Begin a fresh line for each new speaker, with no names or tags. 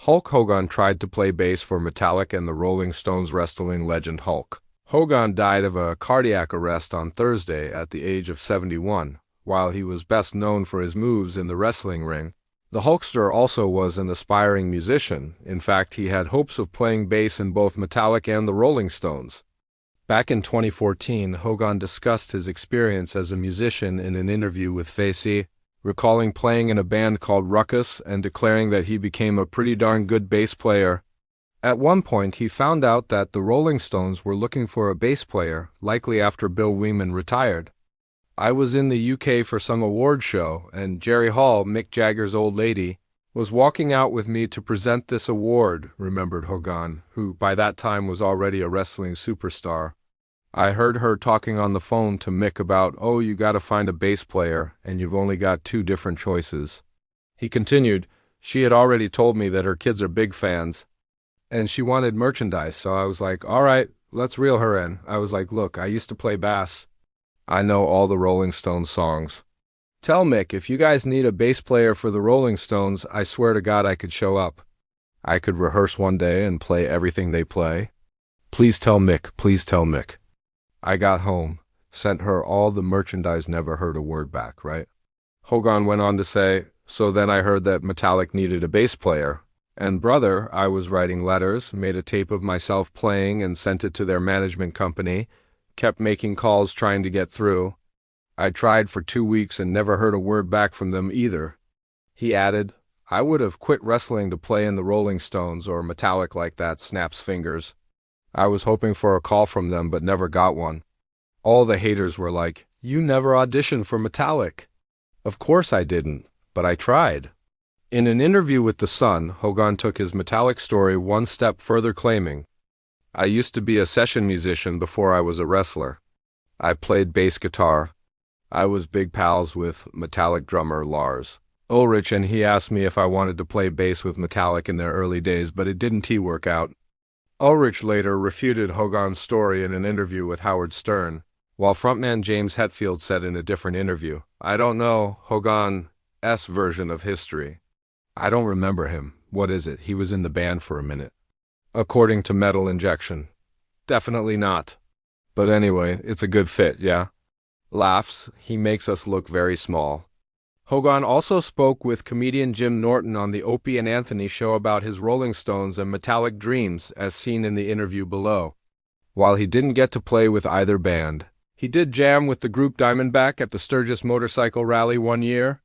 Hulk Hogan tried to play bass for Metallica and the Rolling Stones wrestling legend Hulk. Hogan died of a cardiac arrest on Thursday at the age of 71. While he was best known for his moves in the wrestling ring, the Hulkster also was an aspiring musician. In fact, he had hopes of playing bass in both Metallica and the Rolling Stones. Back in 2014, Hogan discussed his experience as a musician in an interview with Facey, recalling playing in a band called Ruckus and declaring that he became a pretty darn good bass player. At one point, he found out that the Rolling Stones were looking for a bass player, likely after Bill Wyman retired. I was in the UK for some award show, and Jerry Hall, Mick Jagger's old lady, was walking out with me to present this award, remembered Hogan, who by that time was already a wrestling superstar. I heard her talking on the phone to Mick about, "Oh, you gotta find a bass player, and you've only got two different choices." He continued, "She had already told me that her kids are big fans, and she wanted merchandise, so I was like, all right, let's reel her in." I was like, "Look, I used to play bass. I know all the Rolling Stones songs. Tell Mick, if you guys need a bass player for the Rolling Stones, I swear to God I could show up. I could rehearse one day and play everything they play. Please tell Mick, please tell Mick." I got home, sent her all the merchandise, never heard a word back, right? Hogan went on to say, "So then I heard that Metallica needed a bass player. And brother, I was writing letters, made a tape of myself playing and sent it to their management company, kept making calls trying to get through. I tried for 2 weeks and never heard a word back from them either." He added, "I would have quit wrestling to play in the Rolling Stones or Metallica like that," snaps fingers. "I was hoping for a call from them but never got one. All the haters were like, 'You never auditioned for Metallica.' Of course I didn't, but I tried." In an interview with The Sun, Hogan took his Metallica story one step further, claiming, "I used to be a session musician before I was a wrestler. I played bass guitar. I was big pals with Metallica drummer Lars Ulrich, and he asked me if I wanted to play bass with Metallica in their early days, but it didn't work out." Ulrich later refuted Hogan's story in an interview with Howard Stern, while frontman James Hetfield said in a different interview, "I don't know Hogan's version of history. I don't remember him. What is it? He was in the band for a minute." According to Metal Injection. Definitely not. But anyway, it's a good fit, yeah? Laughs, he makes us look very small. Hogan also spoke with comedian Jim Norton on the Opie and Anthony show about his Rolling Stones and Metallica dreams, as seen in the interview below. While he didn't get to play with either band, he did jam with the group Diamondback at the Sturgis Motorcycle Rally one year.